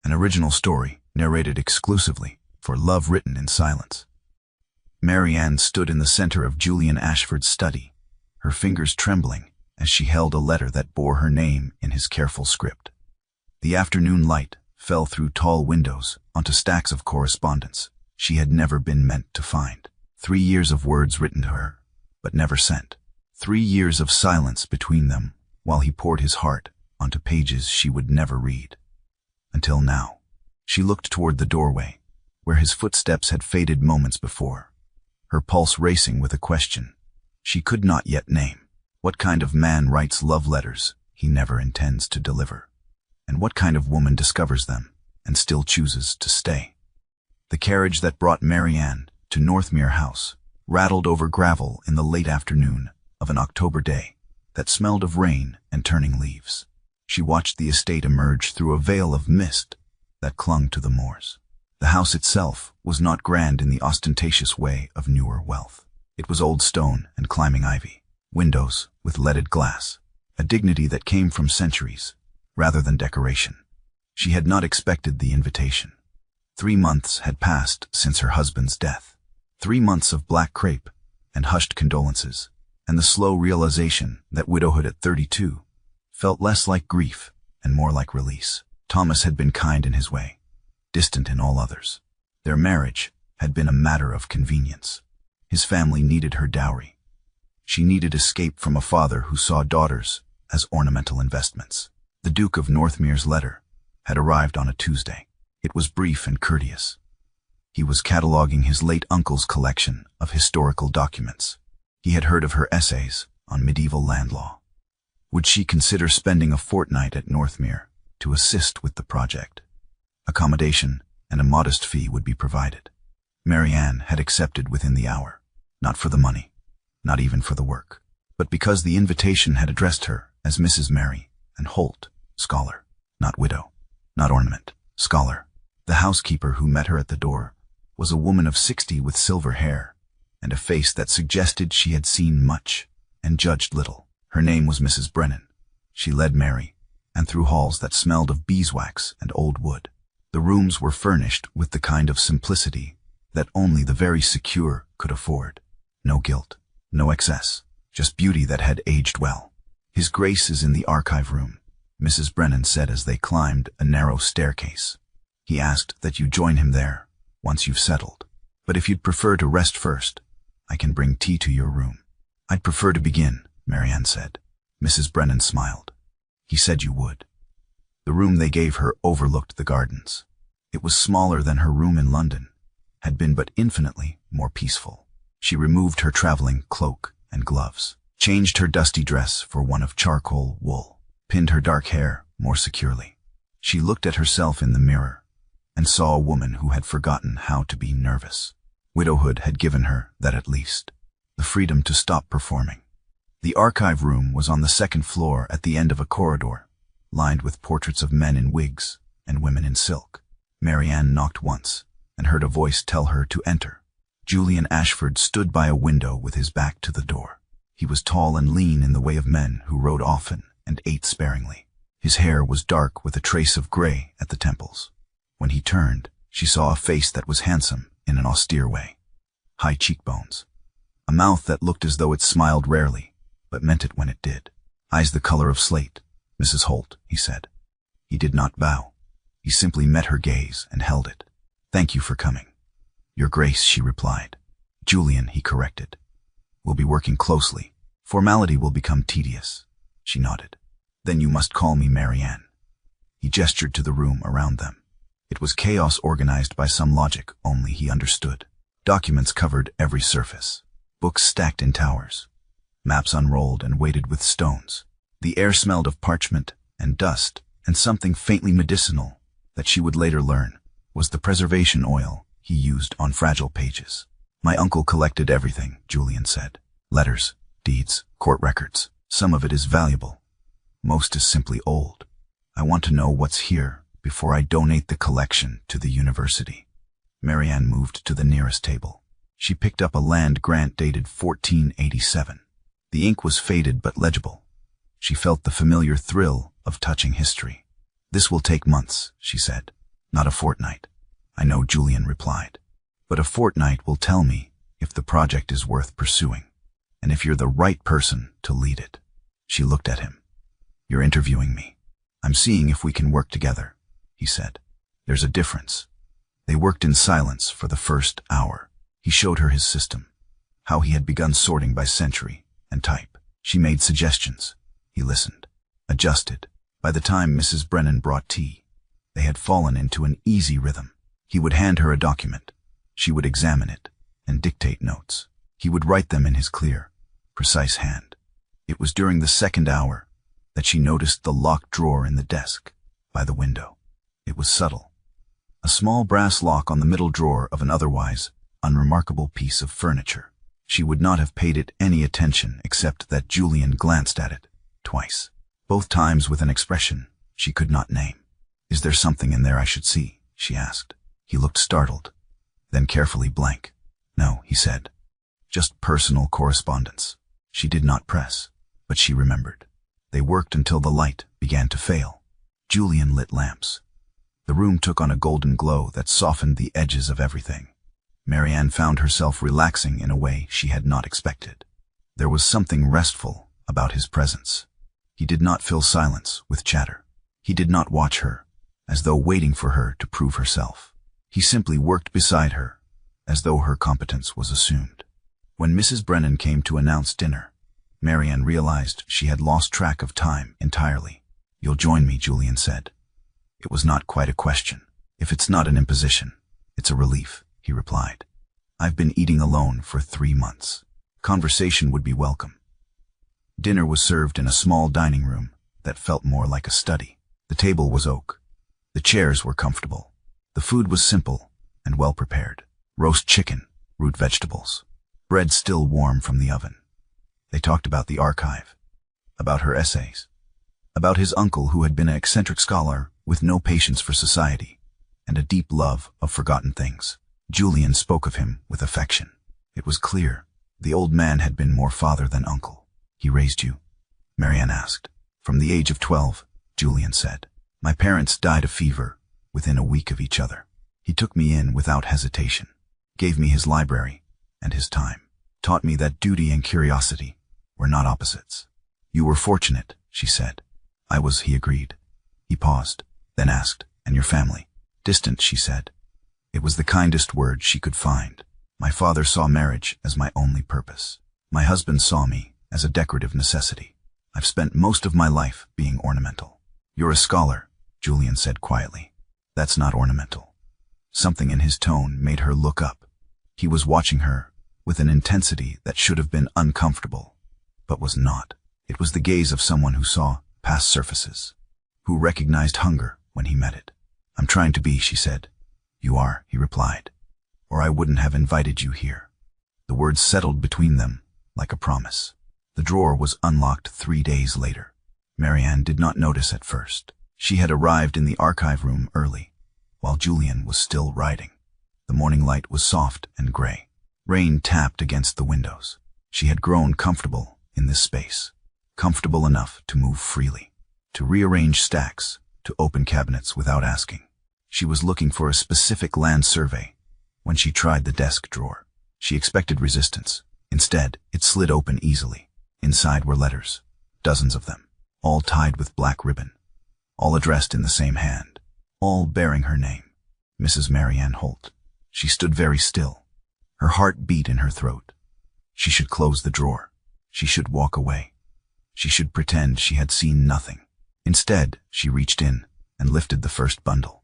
an original story narrated exclusively for Love Written in Silence. Marianne stood in the center of Julian Ashford's study, her fingers trembling as she held a letter that bore her name in his careful script. The afternoon light fell through tall windows onto stacks of correspondence she had never been meant to find. 3 years of words written to her, but never sent. 3 years of silence between them while he poured his heart onto pages she would never read. Until now. She looked toward the doorway, where his footsteps had faded moments before, her pulse racing with a question she could not yet name. What kind of man writes love letters he never intends to deliver? And what kind of woman discovers them and still chooses to stay? The carriage that brought Marianne to Northmere House rattled over gravel in the late afternoon of an October day that smelled of rain and turning leaves. She watched the estate emerge through a veil of mist that clung to the moors. The house itself was not grand in the ostentatious way of newer wealth. It was old stone and climbing ivy, windows with leaded glass, a dignity that came from centuries rather than decoration. She had not expected the invitation. 3 months had passed since her husband's death. 3 months of black crepe and hushed condolences, and the slow realization that widowhood at 32 felt less like grief and more like release. Thomas had been kind in his way, distant in all others. Their marriage had been a matter of convenience. His family needed her dowry. She needed escape from a father who saw daughters as ornamental investments. The Duke of Northmere's letter had arrived on a Tuesday. It was brief and courteous. He was cataloging his late uncle's collection of historical documents. He had heard of her essays on medieval land law. Would she consider spending a fortnight at Northmere to assist with the project? Accommodation and a modest fee would be provided. Marianne had accepted within the hour, not for the money, not even for the work, but because the invitation had addressed her as Mrs. Mary and Holt, scholar, not widow, not ornament, scholar. The housekeeper who met her at the door was a woman of 60 with silver hair and a face that suggested she had seen much and judged little. Her name was Mrs. Brennan. She led Mary, and through halls that smelled of beeswax and old wood. The rooms were furnished with the kind of simplicity that only the very secure could afford. No gilt, no excess, just beauty that had aged well. His Grace is in the archive room, Mrs. Brennan said as they climbed a narrow staircase. He asked that you join him there, once you've settled. But if you'd prefer to rest first, I can bring tea to your room. I'd prefer to begin, Marianne said. Mrs. Brennan smiled. He said you would. The room they gave her overlooked the gardens. It was smaller than her room in London, had been but infinitely more peaceful. She removed her traveling cloak and gloves, changed her dusty dress for one of charcoal wool, pinned her dark hair more securely. She looked at herself in the mirror and saw a woman who had forgotten how to be nervous. Widowhood had given her that at least, the freedom to stop performing. The archive room was on the 2nd floor at the end of a corridor, lined with portraits of men in wigs and women in silk. Marianne knocked once and heard a voice tell her to enter. Julian Ashford stood by a window with his back to the door. He was tall and lean in the way of men who rode often and ate sparingly. His hair was dark with a trace of gray at the temples. When he turned, she saw a face that was handsome in an austere way. High cheekbones. A mouth that looked as though it smiled rarely, but meant it when it did. Eyes the color of slate. Mrs. Holt, he said. He did not bow. He simply met her gaze and held it. Thank you for coming. Your Grace, she replied. Julian, he corrected. We'll be working closely. Formality will become tedious. She nodded. Then you must call me Marianne. He gestured to the room around them. It was chaos organized by some logic only he understood. Documents covered every surface. Books stacked in towers. Maps unrolled and weighted with stones. The air smelled of parchment and dust and something faintly medicinal that she would later learn was the preservation oil he used on fragile pages. My uncle collected everything, Julian said. Letters, deeds, court records. Some of it is valuable. Most is simply old. I want to know what's here before I donate the collection to the university. Marianne moved to the nearest table. She picked up a land grant dated 1487. The ink was faded but legible. She felt the familiar thrill of touching history. This will take months, she said. Not a fortnight, I know, Julian replied. But a fortnight will tell me if the project is worth pursuing, and if you're the right person to lead it. She looked at him. You're interviewing me. I'm seeing if we can work together, he said. There's a difference. They worked in silence for the first hour. He showed her his system, how he had begun sorting by century and type. She made suggestions. He listened, adjusted. By the time Mrs. Brennan brought tea, they had fallen into an easy rhythm. He would hand her a document. She would examine it and dictate notes. He would write them in his clear, precise hand. It was during the second hour that she noticed the locked drawer in the desk by the window. It was subtle. A small brass lock on the middle drawer of an otherwise unremarkable piece of furniture. She would not have paid it any attention except that Julian glanced at it twice, both times with an expression she could not name. Is there something in there I should see? She asked. He looked startled, then carefully blank. No, he said. Just personal correspondence. She did not press, but she remembered. They worked until the light began to fail. Julian lit lamps. The room took on a golden glow that softened the edges of everything. Marianne found herself relaxing in a way she had not expected. There was something restful about his presence. He did not fill silence with chatter. He did not watch her, as though waiting for her to prove herself. He simply worked beside her, as though her competence was assumed. When Mrs. Brennan came to announce dinner, Marianne realized she had lost track of time entirely. You'll join me, Julian said. It was not quite a question. If it's not an imposition, it's a relief, he replied. I've been eating alone for 3 months. Conversation would be welcome. Dinner was served in a small dining room that felt more like a study. The table was oak. The chairs were comfortable. The food was simple and well prepared. Roast chicken, root vegetables, bread still warm from the oven. They talked about the archive, about her essays, about his uncle who had been an eccentric scholar with no patience for society and a deep love of forgotten things. Julian spoke of him with affection. It was clear the old man had been more father than uncle. He raised you? Marianne asked. From the age of 12, Julian said. My parents died of fever within a week of each other. He took me in without hesitation, gave me his library and his time, taught me that duty and curiosity were not opposites. You were fortunate, she said. I was, he agreed. He paused, then asked, and your family? Distant, she said. It was the kindest word she could find. My father saw marriage as my only purpose. My husband saw me as a decorative necessity. I've spent most of my life being ornamental. You're a scholar, Julian said quietly. That's not ornamental. Something in his tone made her look up. He was watching her with an intensity that should have been uncomfortable, but was not. It was the gaze of someone who saw past surfaces, who recognized hunger when he met it. I'm trying to be, she said. You are, he replied, or I wouldn't have invited you here. The words settled between them like a promise. The drawer was unlocked 3 days later. Marianne did not notice at first. She had arrived in the archive room early, while Julian was still writing. The morning light was soft and gray. Rain tapped against the windows. She had grown comfortable in this space, comfortable enough to move freely, to rearrange stacks, to open cabinets without asking. She was looking for a specific land survey when she tried the desk drawer. She expected resistance. Instead, it slid open easily. Inside were letters, dozens of them, all tied with black ribbon, all addressed in the same hand, all bearing her name, Mrs. Marianne Holt. She stood very still. Her heart beat in her throat. She should close the drawer. She should walk away. She should pretend she had seen nothing. Instead, she reached in and lifted the first bundle.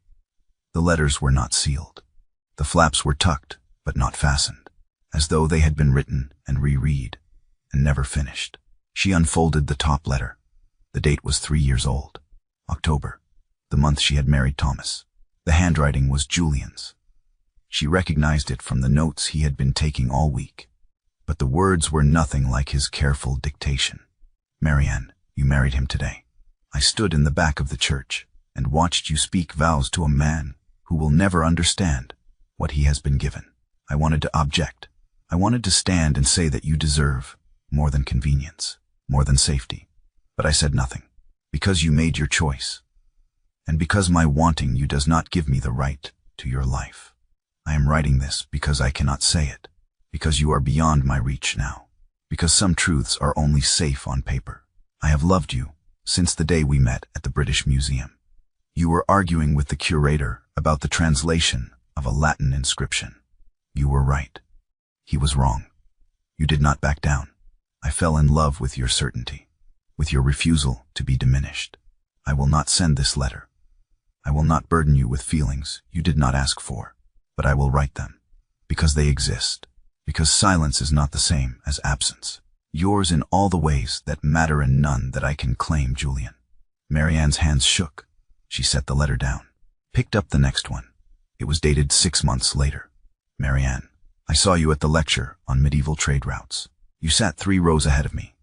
The letters were not sealed. The flaps were tucked, but not fastened, as though they had been written and reread and never finished. She unfolded the top letter. The date was 3 years old. October, the month she had married Thomas. The handwriting was Julian's. She recognized it from the notes he had been taking all week, but the words were nothing like his careful dictation. Marianne, you married him today. I stood in the back of the church and watched you speak vows to a man who will never understand what he has been given. I wanted to object. I wanted to stand and say that you deserve more than convenience, more than safety. But I said nothing, because you made your choice. And because my wanting you does not give me the right to your life. I am writing this because I cannot say it, because you are beyond my reach now, because some truths are only safe on paper. I have loved you since the day we met at the British Museum. You were arguing with the curator about the translation of a Latin inscription. You were right. He was wrong. You did not back down. I fell in love with your certainty, with your refusal to be diminished. I will not send this letter. I will not burden you with feelings you did not ask for, but I will write them, because they exist, because silence is not the same as absence. Yours in all the ways that matter and none that I can claim, Julian. Marianne's hands shook. She set the letter down, picked up the next one. It was dated 6 months later. Marianne, I saw you at the lecture on medieval trade routes. You sat 3 rows ahead of me.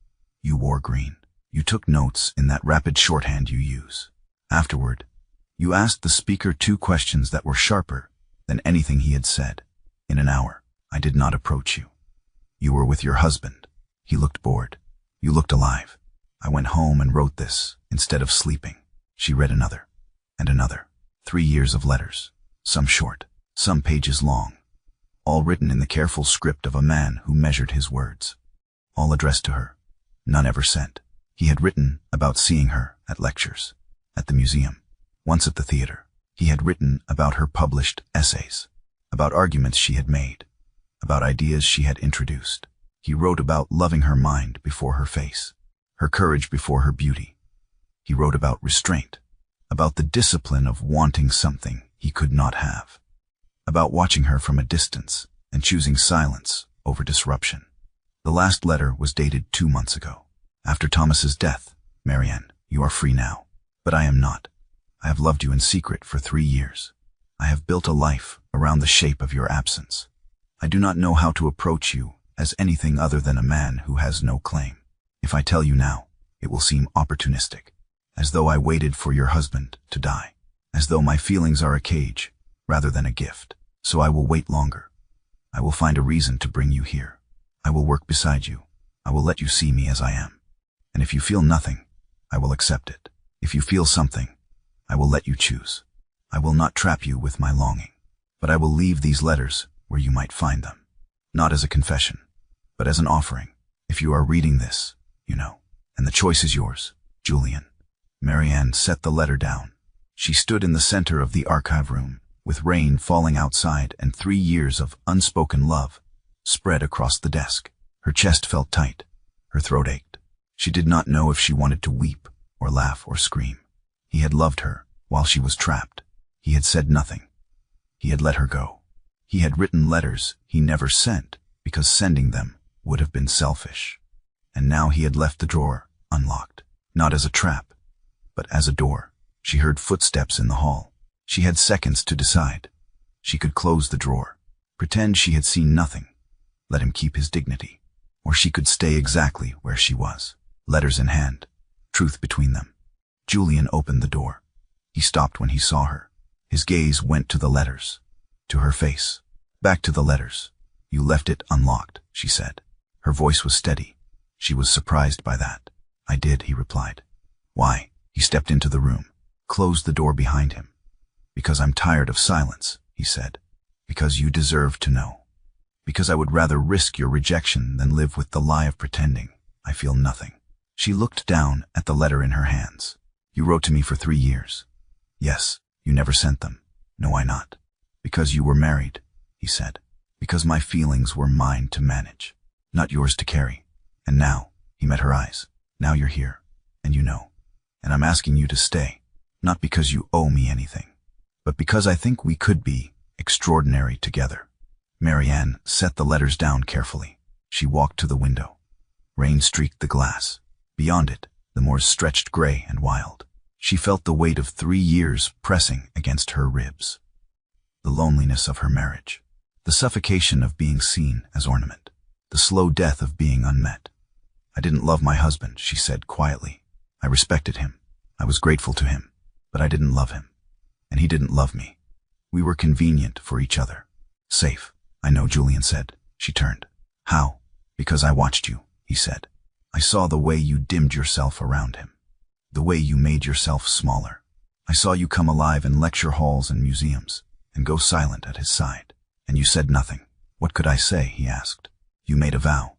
You wore green. You took notes in that rapid shorthand you use. Afterward, you asked the speaker 2 questions that were sharper than anything he had said. In an hour, I did not approach you. You were with your husband. He looked bored. You looked alive. I went home and wrote this instead of sleeping. She read another, and another. 3 years of letters, some short, some pages long, all written in the careful script of a man who measured his words. All addressed to her, none ever sent. He had written about seeing her at lectures, at the museum, once at the theater. He had written about her published essays, about arguments she had made, about ideas she had introduced. He wrote about loving her mind before her face, her courage before her beauty. He wrote about restraint, about the discipline of wanting something he could not have, about watching her from a distance and choosing silence over disruption. The last letter was dated 2 months ago. After Thomas's death, Marianne, you are free now. But I am not. I have loved you in secret for 3 years. I have built a life around the shape of your absence. I do not know how to approach you as anything other than a man who has no claim. If I tell you now, it will seem opportunistic, as though I waited for your husband to die, as though my feelings are a cage rather than a gift. So I will wait longer. I will find a reason to bring you here. I will work beside you. I will let you see me as I am. And if you feel nothing, I will accept it. If you feel something, I will let you choose. I will not trap you with my longing, but I will leave these letters where you might find them, not as a confession, but as an offering. If you are reading this, you know, and the choice is yours, Julian. Marianne set the letter down. She stood in the center of the archive room, with rain falling outside and 3 years of unspoken love spread across the desk. Her chest felt tight. Her throat ached. She did not know if she wanted to weep or laugh or scream. He had loved her while she was trapped. He had said nothing. He had let her go. He had written letters he never sent because sending them would have been selfish. And now he had left the drawer unlocked, not as a trap, but as a door. She heard footsteps in the hall. She had seconds to decide. She could close the drawer, pretend she had seen nothing, let him keep his dignity, or she could stay exactly where she was, letters in hand, truth between them. Julian opened the door. He stopped when he saw her. His gaze went to the letters, to her face, back to the letters. You left it unlocked, she said. Her voice was steady. She was surprised by that. I did, he replied. Why? He stepped into the room, closed the door behind him. Because I'm tired of silence, he said. Because you deserve to know. Because I would rather risk your rejection than live with the lie of pretending I feel nothing. She looked down at the letter in her hands. You wrote to me for 3 years. Yes, you never sent them. No, why not? Because you were married, he said. Because my feelings were mine to manage, not yours to carry. And now, he met her eyes. Now you're here, and you know. And I'm asking you to stay, not because you owe me anything, but because I think we could be extraordinary together. Marianne set the letters down carefully. She walked to the window. Rain streaked the glass. Beyond it, the moors stretched gray and wild. She felt the weight of 3 years pressing against her ribs. The loneliness of her marriage. The suffocation of being seen as ornament. The slow death of being unmet. I didn't love my husband, she said quietly. I respected him. I was grateful to him, but I didn't love him. And he didn't love me. We were convenient for each other. Safe, I know, Julian said. She turned. How? Because I watched you, he said. I saw the way you dimmed yourself around him. The way you made yourself smaller. I saw you come alive in lecture halls and museums, and go silent at his side. And you said nothing. What could I say? He asked. You made a vow.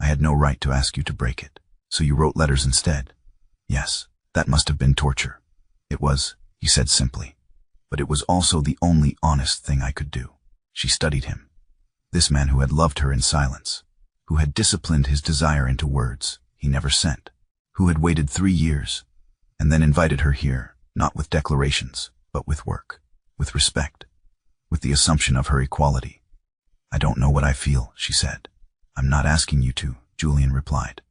I had no right to ask you to break it. So you wrote letters instead. Yes, that must have been torture. It was, he said simply. But it was also the only honest thing I could do. She studied him. This man who had loved her in silence, who had disciplined his desire into words he never sent, who had waited 3 years, and then invited her here, not with declarations, but with work, with respect, with the assumption of her equality. I don't know what I feel, she said. I'm not asking you to, Julian replied.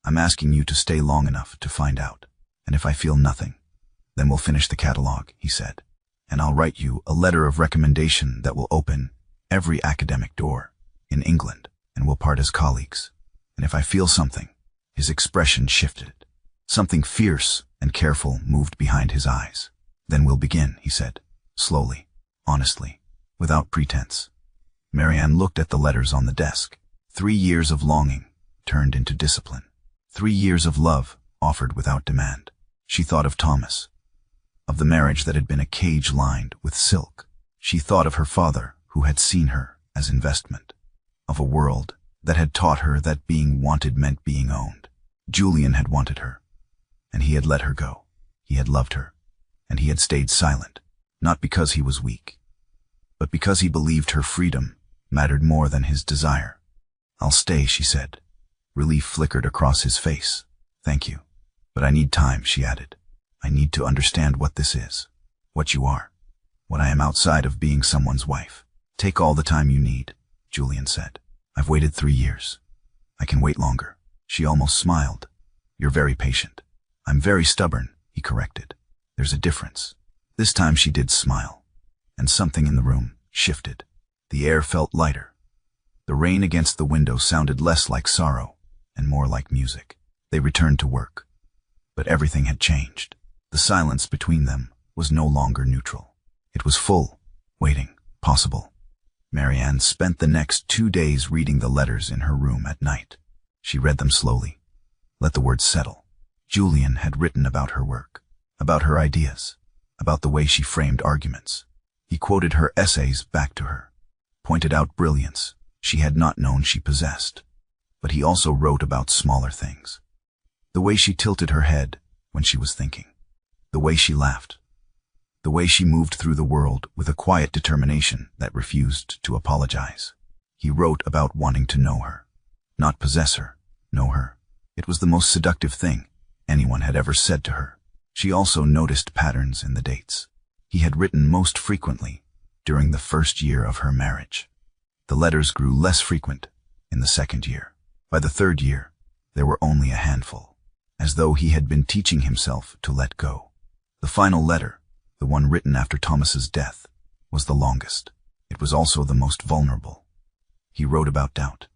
I'm asking you to stay long enough to find out. And if I feel nothing, then we'll finish the catalog, he said. And I'll write you a letter of recommendation that will open every academic door in England, and we'll part as colleagues. And if I feel something, his expression shifted. Something fierce and careful moved behind his eyes. Then we'll begin, he said, slowly, honestly, without pretense. Marianne looked at the letters on the desk. 3 years of longing turned into discipline. 3 years of love offered without demand. She thought of Thomas, of the marriage that had been a cage lined with silk. She thought of her father, who had seen her as investment, of a world that had taught her that being wanted meant being owned. Julian had wanted her, and he had let her go. He had loved her, and he had stayed silent, not because he was weak, but because he believed her freedom mattered more than his desire. I'll stay, she said. Relief flickered across his face. Thank you. But I need time, she added. I need to understand what this is, what you are, what I am outside of being someone's wife. Take all the time you need, Julian said. I've waited 3 years. I can wait longer. She almost smiled. You're very patient. I'm very stubborn, he corrected. There's a difference. This time she did smile, and something in the room shifted. The air felt lighter. The rain against the window sounded less like sorrow and more like music. They returned to work. But everything had changed. The silence between them was no longer neutral. It was full, waiting, possible. Marianne spent the next 2 days reading the letters in her room at night. She read them slowly, let the words settle. Julian had written about her work, about her ideas, about the way she framed arguments. He quoted her essays back to her, pointed out brilliance she had not known she possessed. But he also wrote about smaller things. The way she tilted her head when she was thinking, the way she laughed, the way she moved through the world with a quiet determination that refused to apologize. He wrote about wanting to know her, not possess her, know her. It was the most seductive thing anyone had ever said to her. She also noticed patterns in the dates. He had written most frequently during the first year of her marriage. The letters grew less frequent in the 2nd year. By the 3rd year, there were only a handful, as though he had been teaching himself to let go. The final letter, the one written after Thomas's death, was the longest. It was also the most vulnerable. He wrote about doubt,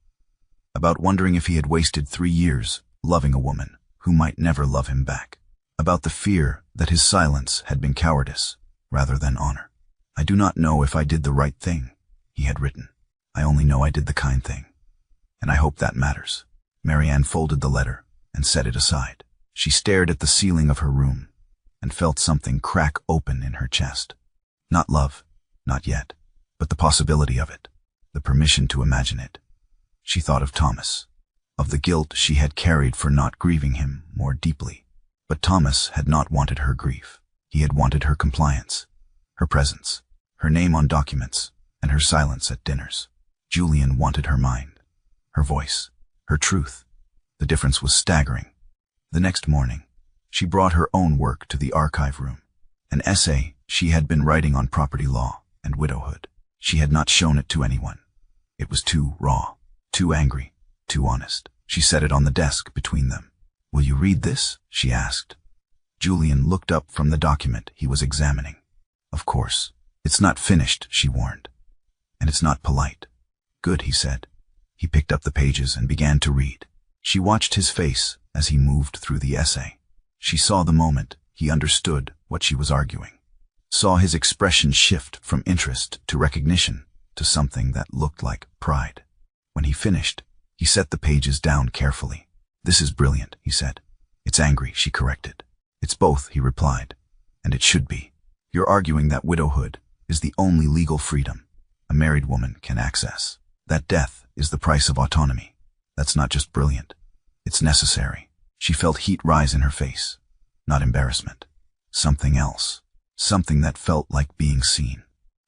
about wondering if he had wasted 3 years loving a woman who might never love him back, about the fear that his silence had been cowardice rather than honor. I do not know if I did the right thing, he had written. I only know I did the kind thing. And I hope that matters. Marianne folded the letter and set it aside. She stared at the ceiling of her room and felt something crack open in her chest. Not love, not yet, but the possibility of it, the permission to imagine it. She thought of Thomas, of the guilt she had carried for not grieving him more deeply. But Thomas had not wanted her grief. He had wanted her compliance, her presence, her name on documents, and her silence at dinners. Julian wanted her mind, her voice, her truth. The difference was staggering. The next morning, she brought her own work to the archive room, an essay she had been writing on property law and widowhood. She had not shown it to anyone. It was too raw, too angry, too honest. She set it on the desk between them. Will you read this? She asked. Julian looked up from the document he was examining. Of course. It's not finished, she warned. And it's not polite. Good, he said. He picked up the pages and began to read. She watched his face as he moved through the essay. She saw the moment he understood what she was arguing, saw his expression shift from interest to recognition to something that looked like pride. When he finished, he set the pages down carefully. This is brilliant, he said. It's angry, she corrected. It's both, he replied. And it should be. You're arguing that widowhood is the only legal freedom a married woman can access. That death is the price of autonomy. That's not just brilliant. It's necessary. She felt heat rise in her face. Not embarrassment. Something else. Something that felt like being seen.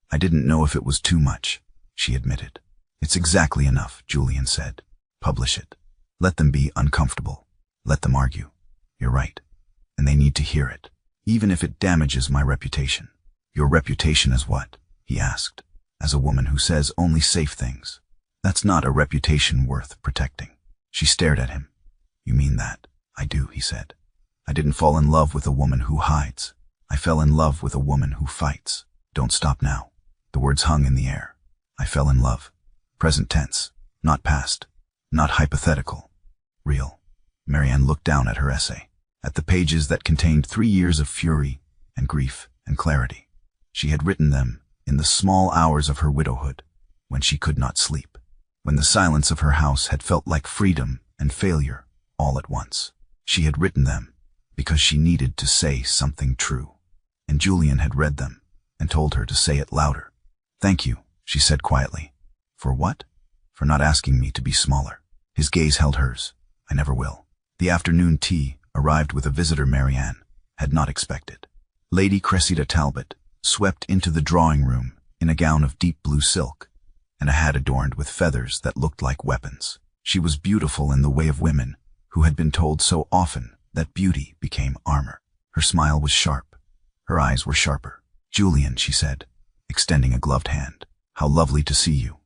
I didn't know if it was too much, she admitted. It's exactly enough, Julian said. Publish it. Let them be uncomfortable. Let them argue. You're right. And they need to hear it, even if it damages my reputation. Your reputation as what? He asked. As a woman who says only safe things. That's not a reputation worth protecting. She stared at him. You mean that? I do, he said. I didn't fall in love with a woman who hides. I fell in love with a woman who fights. Don't stop now. The words hung in the air. I fell in love. Present tense. Not past. Not hypothetical. Real. Marianne looked down at her essay, at the pages that contained 3 years of fury and grief and clarity. She had written them in the small hours of her widowhood, when she could not sleep, when the silence of her house had felt like freedom and failure all at once. She had written them because she needed to say something true, and Julian had read them and told her to say it louder. Thank you, she said quietly. For what? For not asking me to be smaller. His gaze held hers. I never will. The afternoon tea arrived with a visitor Marianne had not expected. Lady Cressida Talbot swept into the drawing room in a gown of deep blue silk and a hat adorned with feathers that looked like weapons. She was beautiful in the way of women who had been told so often that beauty became armor. Her smile was sharp. Her eyes were sharper. Julian, she said, extending a gloved hand. How lovely to see you.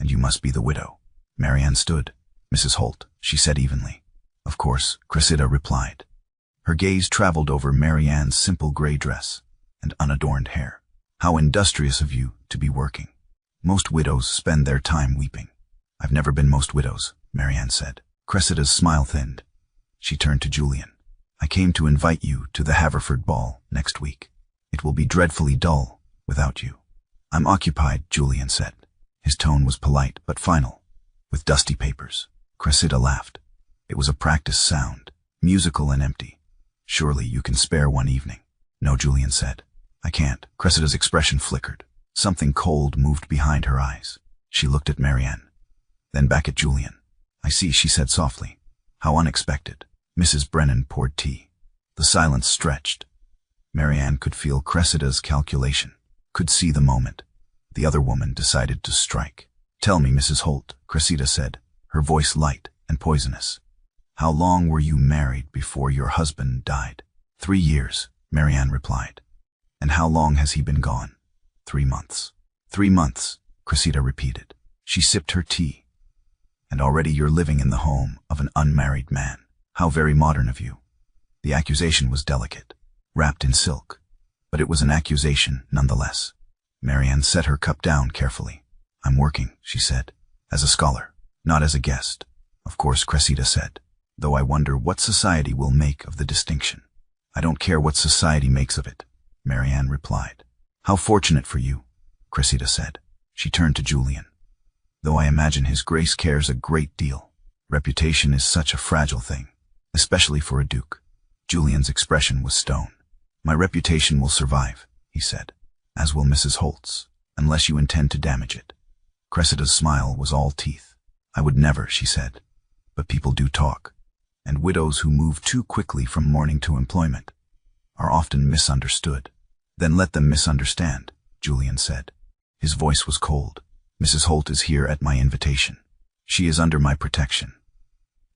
And you must be the widow. Marianne stood. Mrs. Holt, she said evenly. Of course, Cressida replied. Her gaze traveled over Marianne's simple gray dress and unadorned hair. How industrious of you to be working. Most widows spend their time weeping. I've never been most widows, Marianne said. Cressida's smile thinned. She turned to Julian. I came to invite you to the Haverford ball next week. It will be dreadfully dull without you. I'm occupied, Julian said. His tone was polite but final. With dusty papers. Cressida laughed. It was a practiced sound, musical and empty. Surely you can spare one evening. No, Julian said. I can't. Cressida's expression flickered. Something cold moved behind her eyes. She looked at Marianne, then back at Julian. I see, she said softly. How unexpected. Mrs. Brennan poured tea. The silence stretched. Marianne could feel Cressida's calculation, could see the moment. The other woman decided to strike. Tell me, Mrs. Holt, Cressida said, her voice light and poisonous. How long were you married before your husband died? 3 years, Marianne replied. And how long has he been gone? 3 months. 3 months, Cressida repeated. She sipped her tea. And already you're living in the home of an unmarried man. How very modern of you. The accusation was delicate, wrapped in silk, but it was an accusation nonetheless. Marianne set her cup down carefully. I'm working, she said, as a scholar, not as a guest. Of course, Cressida said, though I wonder what society will make of the distinction. I don't care what society makes of it, Marianne replied. How fortunate for you, Cressida said. She turned to Julian. Though I imagine His Grace cares a great deal. Reputation is such a fragile thing, especially for a duke. Julian's expression was stone. My reputation will survive, he said, as will Mrs. Holt's, unless you intend to damage it. Cressida's smile was all teeth. I would never, she said, but people do talk, and widows who move too quickly from mourning to employment are often misunderstood. Then let them misunderstand, Julian said. His voice was cold. Mrs. Holt is here at my invitation. She is under my protection,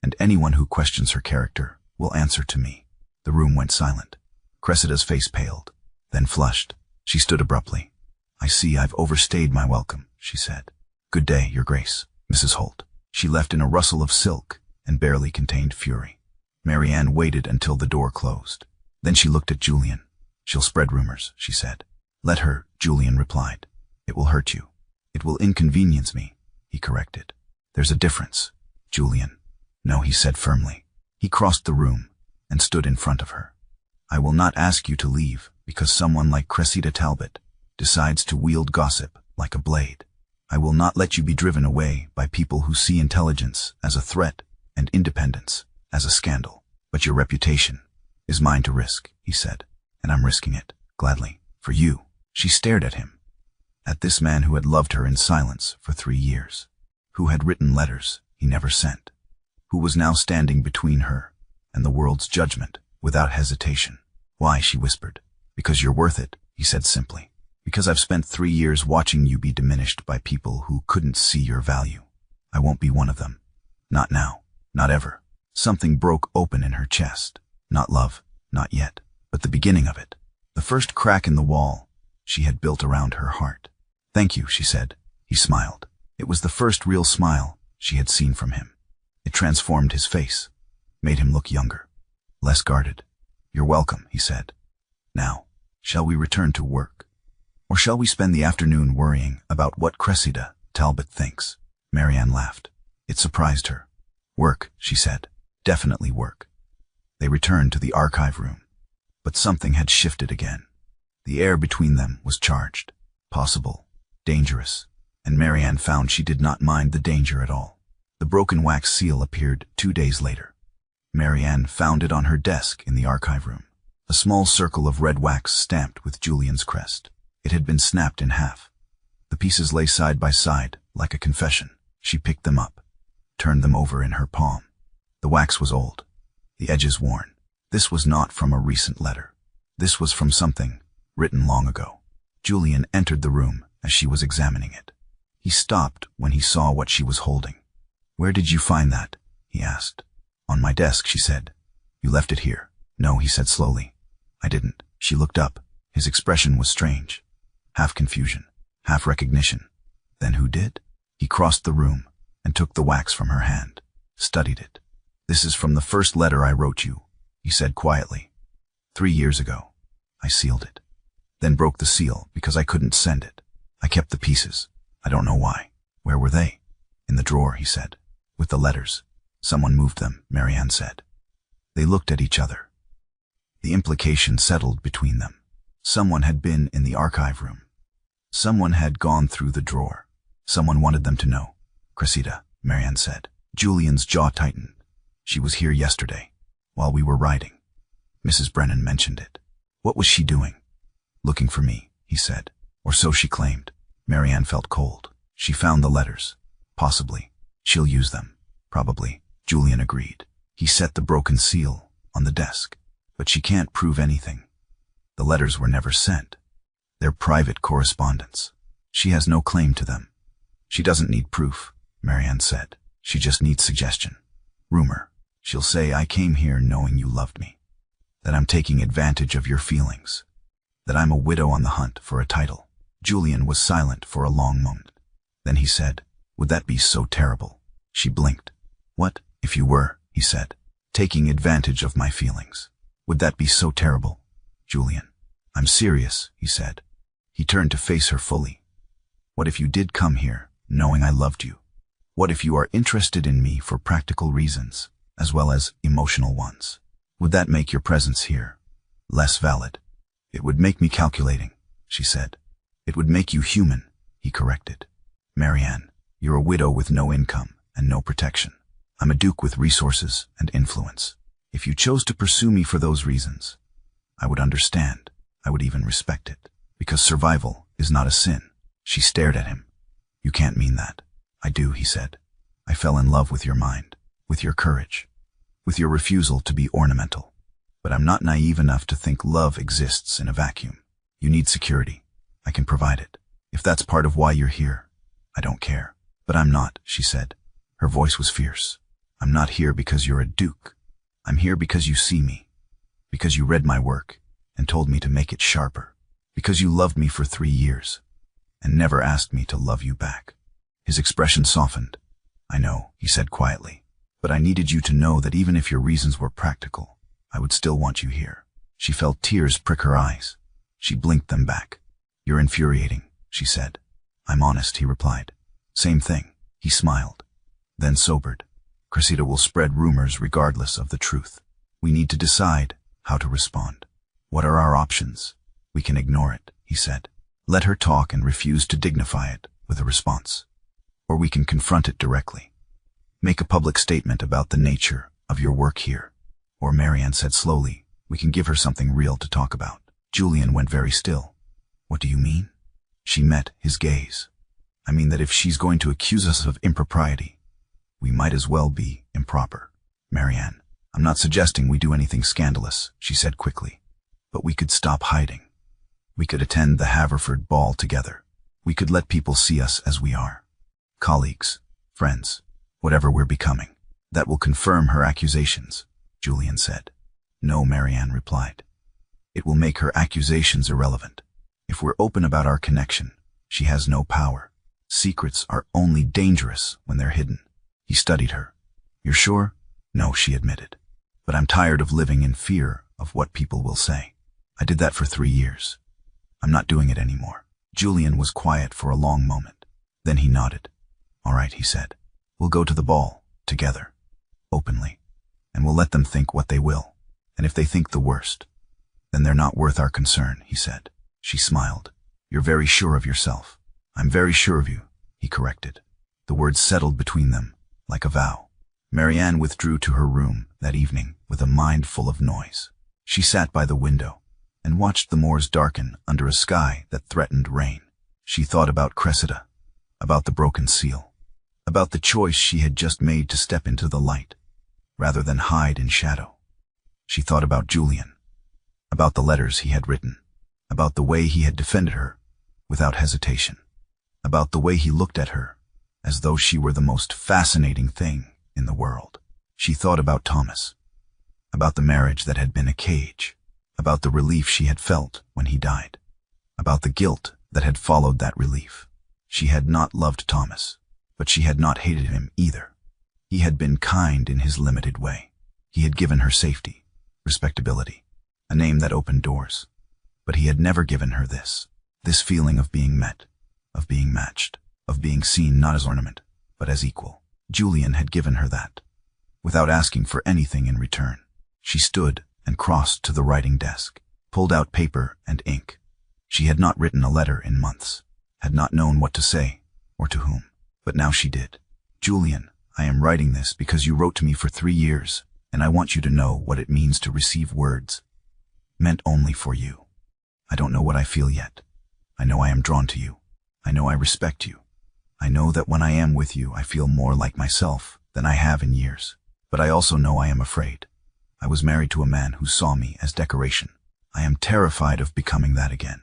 and anyone who questions her character will answer to me. The room went silent. Cressida's face paled, then flushed. She stood abruptly. I see I've overstayed my welcome, she said. Good day, Your Grace, Mrs. Holt. She left in a rustle of silk and barely contained fury. Marianne waited until the door closed. Then she looked at Julian. She'll spread rumors, she said. Let her, Julian replied. It will hurt you. It will inconvenience me, he corrected. There's a difference, Julian. No, he said firmly. He crossed the room and stood in front of her. I will not ask you to leave because someone like Cressida Talbot decides to wield gossip like a blade. I will not let you be driven away by people who see intelligence as a threat and independence as a scandal. But your reputation is mine to risk, he said. And I'm risking it, gladly, for you. She stared at him, at this man who had loved her in silence for 3 years, who had written letters he never sent, who was now standing between her and the world's judgment without hesitation. Why, she whispered. Because you're worth it, he said simply. Because I've spent 3 years watching you be diminished by people who couldn't see your value. I won't be one of them. Not now. Not ever. Something broke open in her chest. Not love. Not yet. But the beginning of it. The first crack in the wall she had built around her heart. Thank you, she said. He smiled. It was the first real smile she had seen from him. It transformed his face, made him look younger, less guarded. You're welcome, he said. Now, shall we return to work? Or shall we spend the afternoon worrying about what Cressida Talbot thinks? Marianne laughed. It surprised her. Work, she said. Definitely work. They returned to the archive room. But something had shifted again. The air between them was charged, possible, dangerous, and Marianne found she did not mind the danger at all. The broken wax seal appeared 2 days later. Marianne found it on her desk in the archive room. A small circle of red wax stamped with Julian's crest. It had been snapped in half. The pieces lay side by side, like a confession. She picked them up, turned them over in her palm. The wax was old, the edges worn. This was not from a recent letter. This was from something written long ago. Julian entered the room as she was examining it. He stopped when he saw what she was holding. Where did you find that? He asked. On my desk, she said. You left it here. No, he said slowly. I didn't. She looked up. His expression was strange. Half confusion, half recognition. Then who did? He crossed the room and took the wax from her hand, studied it. This is from the first letter I wrote you, he said quietly. 3 years ago. I sealed it. Then broke the seal because I couldn't send it. I kept the pieces. I don't know why. Where were they? In the drawer, he said. With the letters. Someone moved them, Marianne said. They looked at each other. The implication settled between them. Someone had been in the archive room. Someone had gone through the drawer. Someone wanted them to know. Cressida, Marianne said. Julian's jaw tightened. She was here yesterday, while we were riding. Mrs. Brennan mentioned it. What was she doing? Looking for me, he said. Or so she claimed. Marianne felt cold. She found the letters. Possibly. She'll use them. Probably. Julian agreed. He set the broken seal on the desk. But she can't prove anything. The letters were never sent. They're private correspondence. She has no claim to them. She doesn't need proof, Marianne said. She just needs suggestion. Rumor. She'll say I came here knowing you loved me. That I'm taking advantage of your feelings. That I'm a widow on the hunt for a title. Julian was silent for a long moment. Then he said, would that be so terrible? She blinked. What, if you were, he said, taking advantage of my feelings? Would that be so terrible? Julian. I'm serious, he said. He turned to face her fully. What if you did come here, knowing I loved you? What if you are interested in me for practical reasons, as well as emotional ones? Would that make your presence here less valid? It would make me calculating, she said. It would make you human, he corrected. Marianne, you're a widow with no income and no protection. I'm a duke with resources and influence. If you chose to pursue me for those reasons, I would understand. I would even respect it. Because survival is not a sin. She stared at him. You can't mean that. I do, he said. I fell in love with your mind, with your courage, with your refusal to be ornamental. But I'm not naive enough to think love exists in a vacuum. You need security. I can provide it. If that's part of why you're here, I don't care. But I'm not, she said. Her voice was fierce. I'm not here because you're a duke. I'm here because you see me. Because you read my work and told me to make it sharper. Because you loved me for 3 years and never asked me to love you back. His expression softened. I know, he said quietly, but I needed you to know that even if your reasons were practical, I would still want you here. She felt tears prick her eyes. She blinked them back. You're infuriating, she said. I'm honest, he replied. Same thing. He smiled, then sobered. Cressida will spread rumors regardless of the truth. We need to decide how to respond. What are our options? We can ignore it, he said. Let her talk and refuse to dignify it with a response. Or we can confront it directly. Make a public statement about the nature of your work here. Or, Marianne said slowly, we can give her something real to talk about. Julian went very still. What do you mean? She met his gaze. I mean that if she's going to accuse us of impropriety, we might as well be improper. Marianne, I'm not suggesting we do anything scandalous, she said quickly. But we could stop hiding. We could attend the Haverford ball together. We could let people see us as we are. Colleagues, friends, whatever we're becoming. That will confirm her accusations, Julian said. No, Marianne replied. It will make her accusations irrelevant. If we're open about our connection, she has no power. Secrets are only dangerous when they're hidden. He studied her. You're sure? No, she admitted. But I'm tired of living in fear of what people will say. I did that for 3 years. I'm not doing it anymore. Julian was quiet for a long moment. Then he nodded. All right, he said. We'll go to the ball, together, openly, and we'll let them think what they will. And if they think the worst, then they're not worth our concern, he said. She smiled. You're very sure of yourself. I'm very sure of you, he corrected. The words settled between them, like a vow. Marianne withdrew to her room that evening with a mind full of noise. She sat by the window and watched the moors darken under a sky that threatened rain. She thought about Cressida, about the broken seal, about the choice she had just made to step into the light, rather than hide in shadow. She thought about Julian, about the letters he had written, about the way he had defended her without hesitation, about the way he looked at her as though she were the most fascinating thing in the world. She thought about Thomas, about the marriage that had been a cage, about the relief she had felt when he died, about the guilt that had followed that relief. She had not loved Thomas, but she had not hated him either. He had been kind in his limited way. He had given her safety, respectability, a name that opened doors. But he had never given her this feeling of being met, of being matched, of being seen not as ornament, but as equal. Julian had given her that, without asking for anything in return. She stood and crossed to the writing desk, pulled out paper and ink. She had not written a letter in months, had not known what to say or to whom, but now she did. Julian, I am writing this because you wrote to me for 3 years, and I want you to know what it means to receive words meant only for you. I don't know what I feel yet. I know I am drawn to you. I know I respect you. I know that when I am with you, I feel more like myself than I have in years. But I also know I am afraid. I was married to a man who saw me as decoration. I am terrified of becoming that again,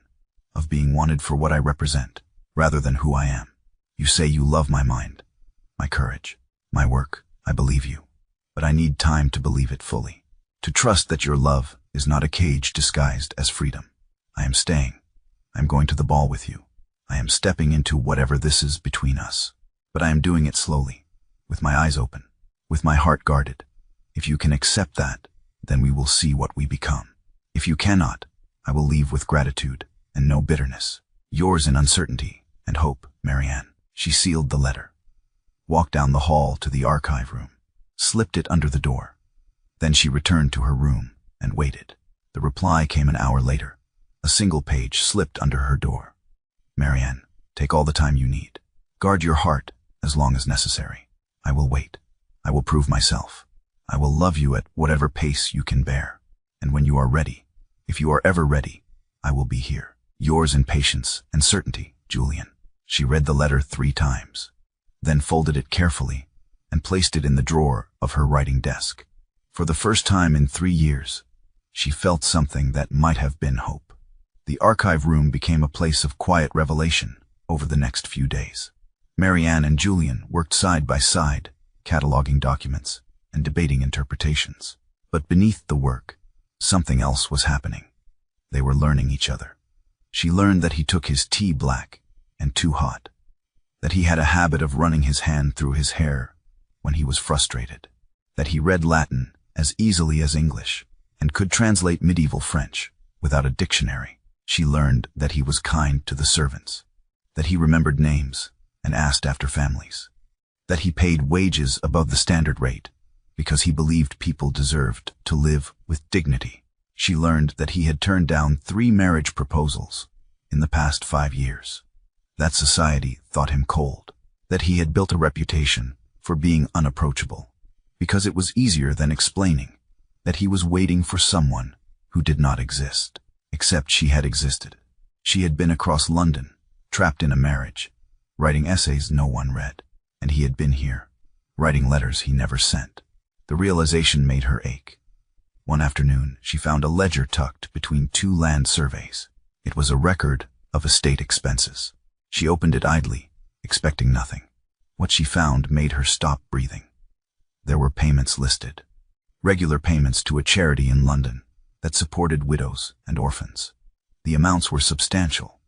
of being wanted for what I represent, rather than who I am. You say you love my mind, my courage, my work. I believe you. But I need time to believe it fully, to trust that your love is not a cage disguised as freedom. I am staying. I am going to the ball with you. I am stepping into whatever this is between us. But I am doing it slowly, with my eyes open, with my heart guarded. If you can accept that, then we will see what we become. If you cannot, I will leave with gratitude and no bitterness. Yours in uncertainty and hope, Marianne. She sealed the letter, walked down the hall to the archive room, slipped it under the door. Then she returned to her room and waited. The reply came an hour later. A single page slipped under her door. Marianne, take all the time you need. Guard your heart as long as necessary. I will wait. I will prove myself. I will love you at whatever pace you can bear. And when you are ready, if you are ever ready, I will be here. Yours in patience and certainty, Julian. She read the letter 3 times, then folded it carefully and placed it in the drawer of her writing desk. For the first time in 3 years, she felt something that might have been hope. The archive room became a place of quiet revelation over the next few days. Marianne and Julian worked side by side, cataloging documents and debating interpretations. But beneath the work, something else was happening. They were learning each other. She learned that he took his tea black and too hot, that he had a habit of running his hand through his hair when he was frustrated, that he read Latin as easily as English and could translate medieval French without a dictionary. She learned that he was kind to the servants, that he remembered names and asked after families, that he paid wages above the standard rate because he believed people deserved to live with dignity. She learned that he had turned down 3 marriage proposals in the past 5 years, that society thought him cold, that he had built a reputation for being unapproachable because it was easier than explaining that he was waiting for someone who did not exist. Except she had existed. She had been across London, trapped in a marriage, writing essays no one read. And he had been here, writing letters he never sent. The realization made her ache. One afternoon, she found a ledger tucked between two land surveys. It was a record of estate expenses. She opened it idly, expecting nothing. What she found made her stop breathing. There were payments listed. Regular payments to a charity in London that supported widows and orphans. The amounts were substantial,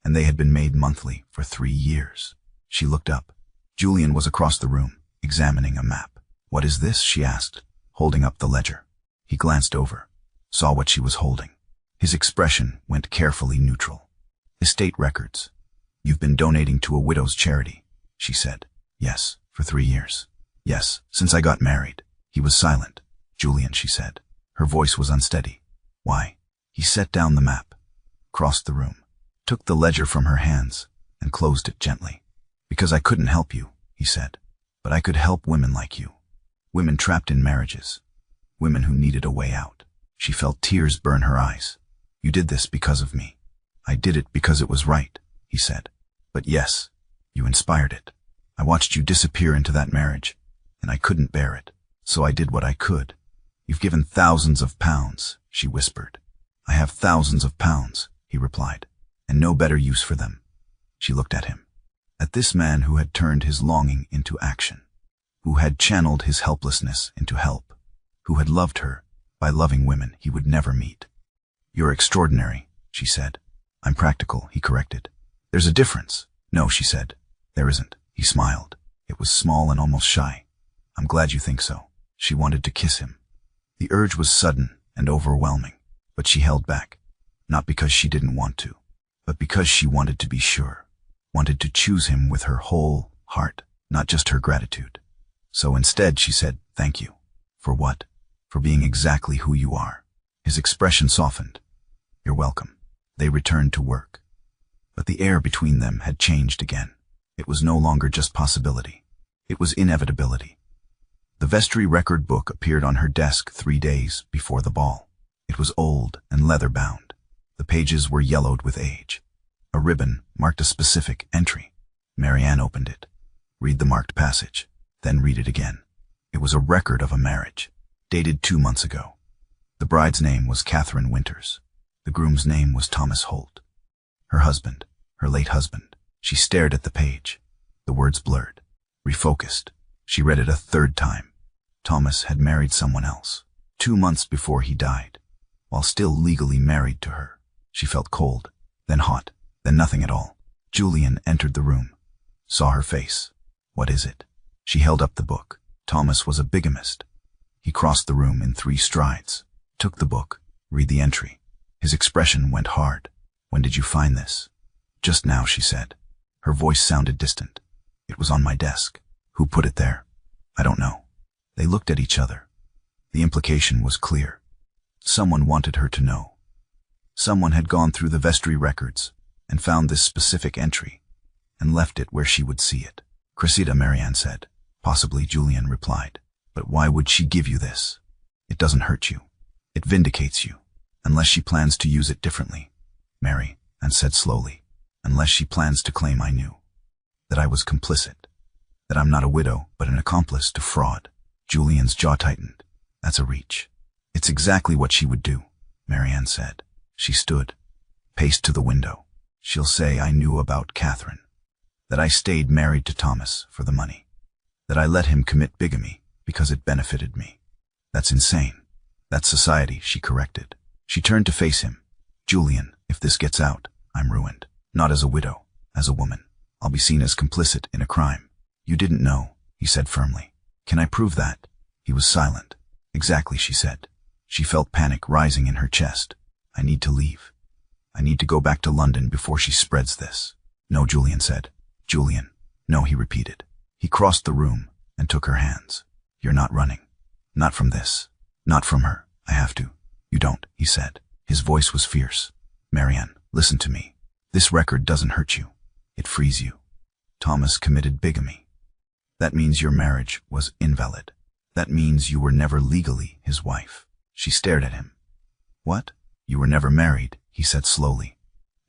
and they had been made monthly for 3 years. She looked up. Julian was across the room, examining a map. "What is this?" she asked, holding up the ledger. He glanced over, saw what she was holding. His expression went carefully neutral. "Estate records. You've been donating to a widow's charity," she said. "Yes, for 3 years. Yes, since I got married." He was silent. "Julian," she said. Her voice was unsteady. "Why?" He set down the map, crossed the room, took the ledger from her hands, and closed it gently. "Because I couldn't help you," he said. "But I could help women like you. Women trapped in marriages. Women who needed a way out." She felt tears burn her eyes. "You did this because of me." "I did it because it was right," he said. "But yes, you inspired it. I watched you disappear into that marriage, and I couldn't bear it. So I did what I could." "You've given thousands of pounds," she whispered. "I have thousands of pounds," he replied, "and no better use for them." She looked at him. At this man who had turned his longing into action, who had channeled his helplessness into help, who had loved her by loving women he would never meet. "You're extraordinary," she said. "I'm practical," he corrected. "There's a difference." "No," she said. "There isn't." He smiled. It was small and almost shy. "I'm glad you think so." She wanted to kiss him. The urge was sudden and overwhelming, but she held back, not because she didn't want to, but because she wanted to be sure, wanted to choose him with her whole heart, not just her gratitude. So instead she said, "Thank you." "For what?" "For being exactly who you are." His expression softened. "You're welcome." They returned to work. But the air between them had changed again. It was no longer just possibility. It was inevitability. The vestry record book appeared on her desk 3 days before the ball. It was old and leather-bound. The pages were yellowed with age. A ribbon marked a specific entry. Marianne opened it. Read the marked passage, then read it again. It was a record of a marriage, dated 2 months ago. The bride's name was Catherine Winters. The groom's name was Thomas Holt. Her husband, her late husband. She stared at the page. The words blurred, refocused. She read it a 3rd time. Thomas had married someone else, 2 months before he died, while still legally married to her. She felt cold, then hot, then nothing at all. Julian entered the room, saw her face. "What is it?" She held up the book. Thomas was a bigamist. He crossed the room in 3 strides, took the book, read the entry. His expression went hard. "When did you find this?" "Just now," she said. Her voice sounded distant. "It was on my desk." "Who put it there?" "I don't know." They looked at each other. The implication was clear. Someone wanted her to know. Someone had gone through the vestry records and found this specific entry and left it where she would see it. "Cressida," Marianne said. "Possibly," Julian replied. "But why would she give you this?" "It doesn't hurt you. It vindicates you, unless she plans to use it differently." Marianne said slowly. "Unless she plans to claim I knew, that I was complicit, that I'm not a widow but an accomplice to fraud." Julian's jaw tightened. "That's a reach." "It's exactly what she would do," Marianne said. She stood, paced to the window. "She'll say I knew about Catherine, that I stayed married to Thomas for the money, that I let him commit bigamy because it benefited me. That's insane. That's society," she corrected. She turned to face him. "Julian, if this gets out, I'm ruined. Not as a widow, as a woman. I'll be seen as complicit in a crime." "You didn't know," he said firmly. "Can I prove that?" He was silent. "Exactly," she said. She felt panic rising in her chest. "I need to leave. I need to go back to London before she spreads this." "No," Julian said. "Julian." "No," he repeated. He crossed the room and took her hands. "You're not running. Not from this. Not from her. I have to." "You don't," he said. His voice was fierce. "Marianne, listen to me. This record doesn't hurt you. It frees you. Thomas committed bigamy. That means your marriage was invalid. That means you were never legally his wife." She stared at him. "What? You were never married?" he said slowly.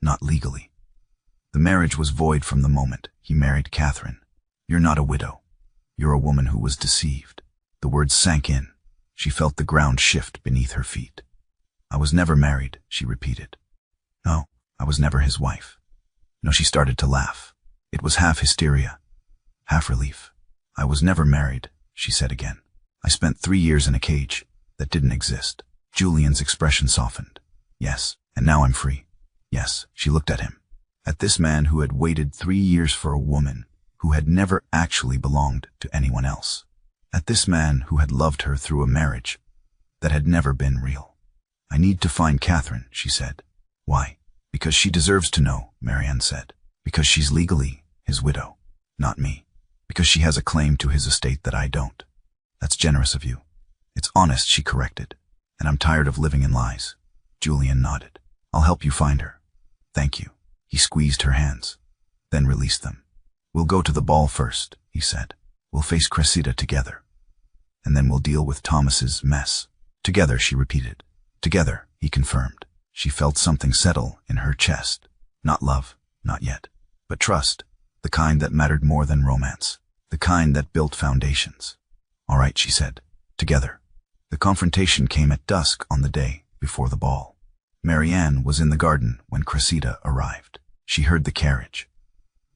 Not legally. The marriage was void from the moment he married Catherine. You're not a widow. You're a woman who was deceived. The words sank in. She felt the ground shift beneath her feet. I was never married, she repeated. No, I was never his wife. No, she started to laugh. It was half hysteria, half relief. I was never married, she said again. I spent 3 years in a cage that didn't exist. Julian's expression softened. Yes, and now I'm free. Yes, she looked at him. At this man who had waited 3 years for a woman who had never actually belonged to anyone else. At this man who had loved her through a marriage that had never been real. I need to find Catherine, she said. Why? Because she deserves to know, Marianne said. Because she's legally his widow, not me. Because she has a claim to his estate that I don't. That's generous of you. It's honest, she corrected. And I'm tired of living in lies. Julian nodded. I'll help you find her. Thank you. He squeezed her hands, then released them. We'll go to the ball first, he said. We'll face Cressida together. And then we'll deal with Thomas's mess. Together, she repeated. Together, he confirmed. She felt something settle in her chest. Not love, not yet. But trust, the kind that mattered more than romance. The kind that built foundations. All right, she said. Together. The confrontation came at dusk on the day before the ball. Marianne was in the garden when Cressida arrived. She heard the carriage.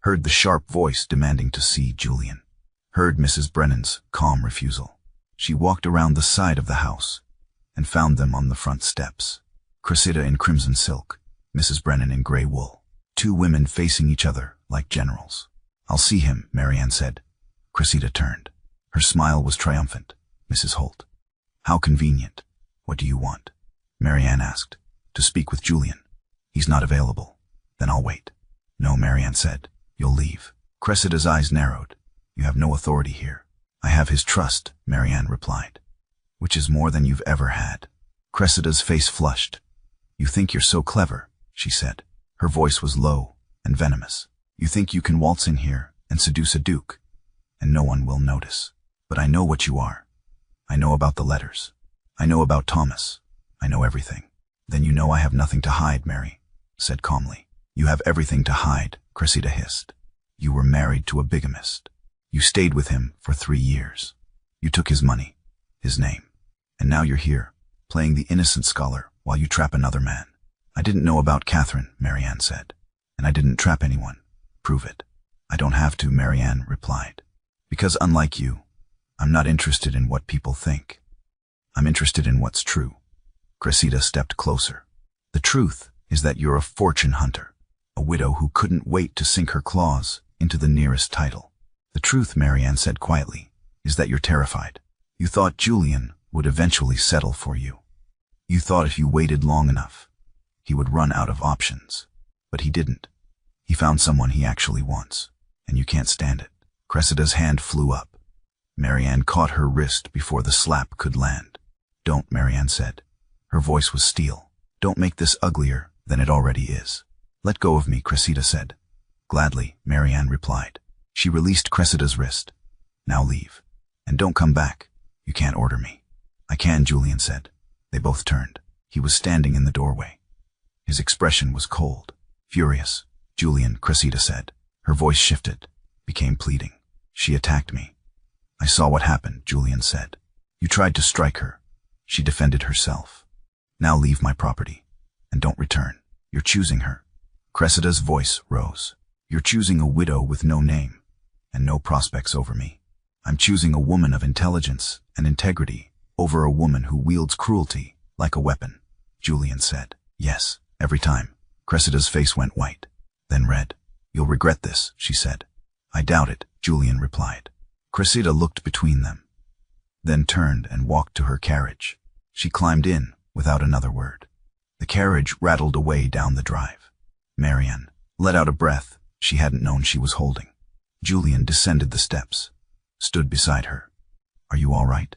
Heard the sharp voice demanding to see Julian. Heard Mrs. Brennan's calm refusal. She walked around the side of the house and found them on the front steps. Cressida in crimson silk, Mrs. Brennan in gray wool. 2 women facing each other like generals. I'll see him, Marianne said. Cressida turned. Her smile was triumphant. Mrs. Holt. How convenient. What do you want? Marianne asked. To speak with Julian. He's not available. Then I'll wait. No, Marianne said. You'll leave. Cressida's eyes narrowed. You have no authority here. I have his trust, Marianne replied. Which is more than you've ever had. Cressida's face flushed. You think you're so clever, she said. Her voice was low and venomous. You think you can waltz in here and seduce a duke, and no one will notice. But I know what you are. I know about the letters. I know about Thomas. I know everything. Then you know I have nothing to hide, Mary said calmly. You have everything to hide, Cressida hissed. You were married to a bigamist. You stayed with him for 3 years. You took his money, his name. And now you're here, playing the innocent scholar while you trap another man. I didn't know about Catherine, Marianne said. And I didn't trap anyone. Prove it. I don't have to, Marianne replied. Because unlike you, I'm not interested in what people think. I'm interested in what's true. Cressida stepped closer. The truth is that you're a fortune hunter, a widow who couldn't wait to sink her claws into the nearest title. The truth, Marianne said quietly, is that you're terrified. You thought Julian would eventually settle for you. You thought if you waited long enough, he would run out of options. But he didn't. He found someone he actually wants, and you can't stand it. Cressida's hand flew up. Marianne caught her wrist before the slap could land. Don't, Marianne said. Her voice was steel. Don't make this uglier than it already is. Let go of me, Cressida said. Gladly, Marianne replied. She released Cressida's wrist. Now leave. And don't come back. You can't order me. I can, Julian said. They both turned. He was standing in the doorway. His expression was cold, furious. Julian, Cressida said. Her voice shifted, became pleading. She attacked me. I saw what happened, Julian said. You tried to strike her. She defended herself. Now leave my property, and don't return. You're choosing her. Cressida's voice rose. You're choosing a widow with no name, and no prospects over me. I'm choosing a woman of intelligence and integrity over a woman who wields cruelty like a weapon, Julian said. Yes, every time. Cressida's face went white, then red. You'll regret this, she said. I doubt it, Julian replied. Cressida looked between them, then turned and walked to her carriage. She climbed in without another word. The carriage rattled away down the drive. Marianne let out a breath she hadn't known she was holding. Julian descended the steps, stood beside her. Are you all right?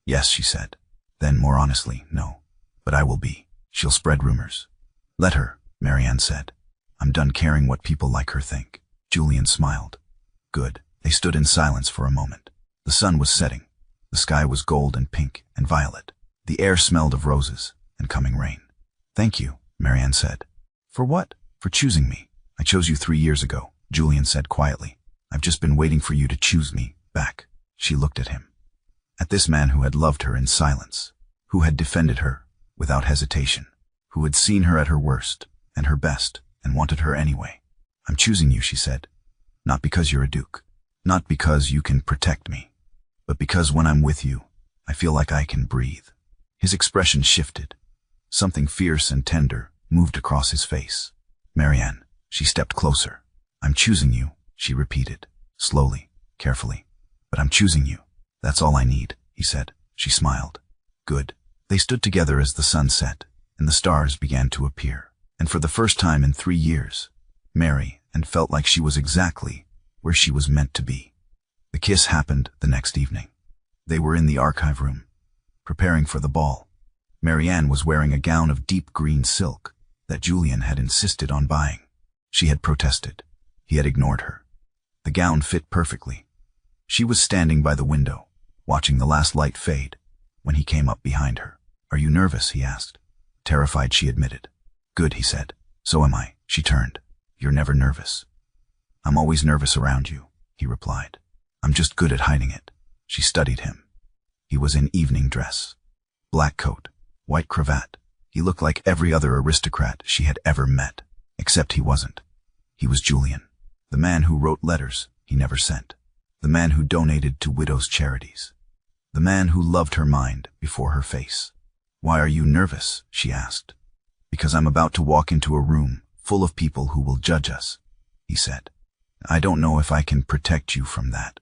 Yes, she said. Then more honestly, no. But I will be. She'll spread rumors. Let her, Marianne said. I'm done caring what people like her think. Julian smiled. Good. They stood in silence for a moment. The sun was setting. The sky was gold and pink and violet. The air smelled of roses and coming rain. Thank you, Marianne said. For what? For choosing me. I chose you 3 years ago, Julian said quietly. I've just been waiting for you to choose me back. She looked at him. At this man who had loved her in silence, who had defended her without hesitation, who had seen her at her worst and her best and wanted her anyway. I'm choosing you, she said. Not because you're a duke, not because you can protect me, but because when I'm with you, I feel like I can breathe. His expression shifted. Something fierce and tender moved across his face. Marianne, she stepped closer. I'm choosing you, she repeated, slowly, carefully. But I'm choosing you. That's all I need, he said. She smiled. Good. They stood together as the sun set, and the stars began to appear. And for the first time in 3 years, Marianne felt like she was exactly where she was meant to be. The kiss happened the next evening. They were in the archive room, preparing for the ball. Marianne was wearing a gown of deep green silk that Julian had insisted on buying. She had protested. He had ignored her. The gown fit perfectly. She was standing by the window, watching the last light fade, when he came up behind her. Are you nervous? He asked. Terrified, she admitted. Good, he said. So am I. She turned. You're never nervous. I'm always nervous around you, he replied. I'm just good at hiding it. She studied him. He was in evening dress. Black coat, white cravat. He looked like every other aristocrat she had ever met, except he wasn't. He was Julian, the man who wrote letters he never sent, the man who donated to widows' charities, the man who loved her mind before her face. Why are you nervous? She asked. Because I'm about to walk into a room full of people who will judge us, he said. I don't know if I can protect you from that.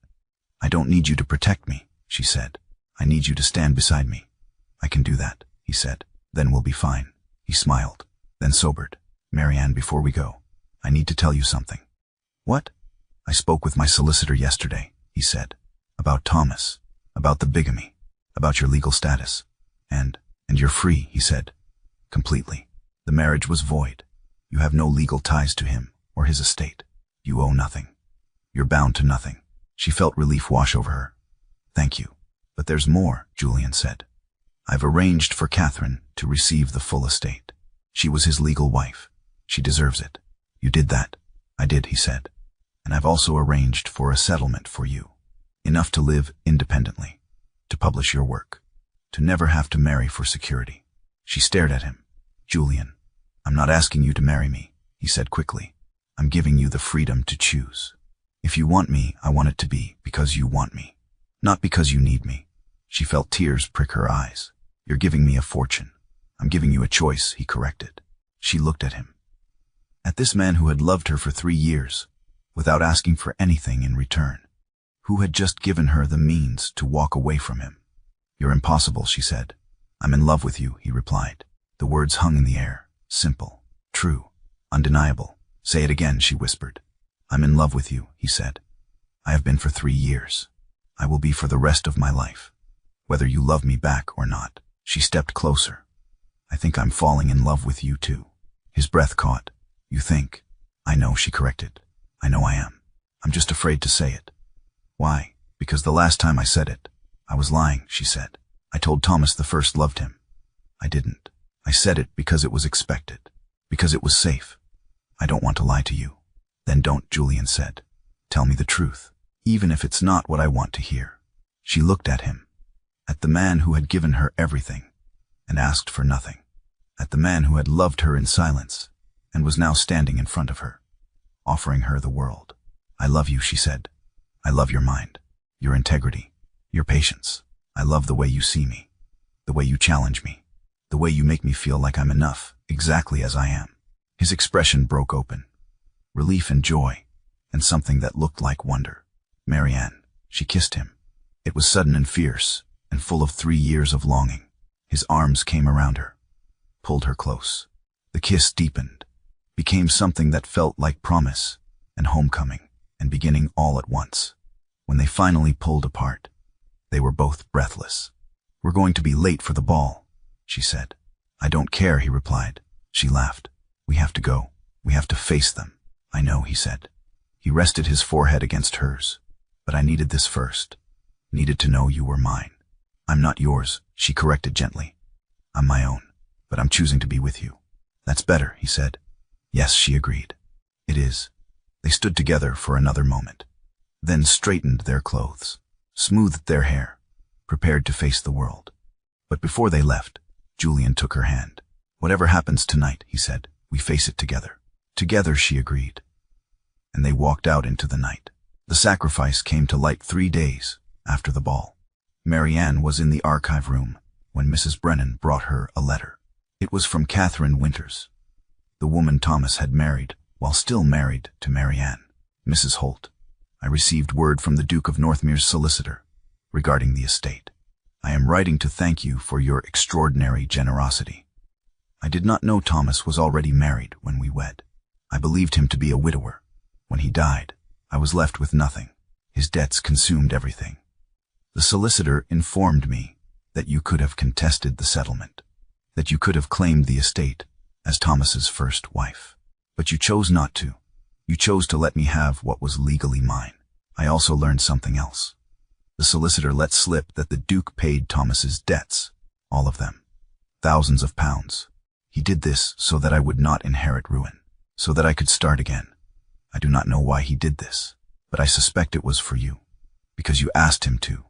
I don't need you to protect me, she said. I need you to stand beside me. I can do that, he said. Then we'll be fine. He smiled, then sobered. Marianne, before we go, I need to tell you something. What? I spoke with my solicitor yesterday, he said. About Thomas, about the bigamy, about your legal status. And you're free, he said. Completely. The marriage was void. You have no legal ties to him or his estate. You owe nothing. You're bound to nothing. She felt relief wash over her. Thank you. But there's more, Julian said. I've arranged for Catherine to receive the full estate. She was his legal wife. She deserves it. You did that. I did, he said. And I've also arranged for a settlement for you. Enough to live independently, to publish your work, to never have to marry for security. She stared at him. Julian, I'm not asking you to marry me, he said quickly. I'm giving you the freedom to choose. If you want me, I want it to be because you want me, not because you need me. She felt tears prick her eyes. You're giving me a fortune. I'm giving you a choice, he corrected. She looked at him. At this man who had loved her for 3 years, without asking for anything in return, who had just given her the means to walk away from him. You're impossible, she said. I'm in love with you, he replied. The words hung in the air, simple, true, undeniable. Say it again, she whispered. I'm in love with you, he said. I have been for 3 years. I will be for the rest of my life, whether you love me back or not. She stepped closer. I think I'm falling in love with you too. His breath caught. You think? I know, she corrected. I know I am. I'm just afraid to say it. Why? Because the last time I said it, I was lying, she said. I told Thomas the first loved him. I didn't. I said it because it was expected, because it was safe. I don't want to lie to you. Then don't, Julian said. Tell me the truth, even if it's not what I want to hear. She looked at him, at the man who had given her everything and asked for nothing, at the man who had loved her in silence and was now standing in front of her, offering her the world. I love you, she said. I love your mind, your integrity, your patience. I love the way you see me, the way you challenge me, the way you make me feel like I'm enough, exactly as I am. His expression broke open, relief and joy, and something that looked like wonder. Marianne, she kissed him. It was sudden and fierce, and full of 3 years of longing. His arms came around her, pulled her close. The kiss deepened, became something that felt like promise and homecoming and beginning all at once. When they finally pulled apart, they were both breathless. We're going to be late for the ball, she said. I don't care, he replied. She laughed. We have to go. We have to face them. I know, he said. He rested his forehead against hers. But I needed this first. Needed to know you were mine. I'm not yours, she corrected gently. I'm my own, but I'm choosing to be with you. That's better, he said. Yes, she agreed. It is. They stood together for another moment, then straightened their clothes, smoothed their hair, prepared to face the world. But before they left, Julian took her hand. Whatever happens tonight, he said, we face it together. Together, she agreed. And they walked out into the night. The sacrifice came to light 3 days after the ball. Marianne was in the archive room when Mrs. Brennan brought her a letter. It was from Catherine Winters, the woman Thomas had married while still married to Marianne. Mrs. Holt, I received word from the Duke of Northmere's solicitor regarding the estate. I am writing to thank you for your extraordinary generosity. I did not know Thomas was already married when we wed. I believed him to be a widower. When he died, I was left with nothing. His debts consumed everything. The solicitor informed me that you could have contested the settlement, that you could have claimed the estate as Thomas's first wife. But you chose not to. You chose to let me have what was legally mine. I also learned something else. The solicitor let slip that the Duke paid Thomas's debts, all of them, thousands of pounds. He did this so that I would not inherit ruin, so that I could start again. I do not know why he did this, but I suspect it was for you, because you asked him to,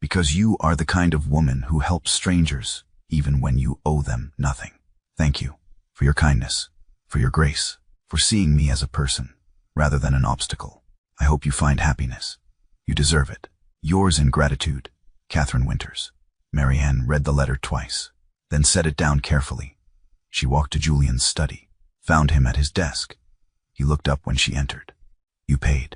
because you are the kind of woman who helps strangers even when you owe them nothing. Thank you for your kindness, for your grace, for seeing me as a person rather than an obstacle. I hope you find happiness. You deserve it. Yours in gratitude, Catherine Winters. Marianne read the letter twice, then set it down carefully. She walked to Julian's study, found him at his desk. He looked up when she entered. You paid.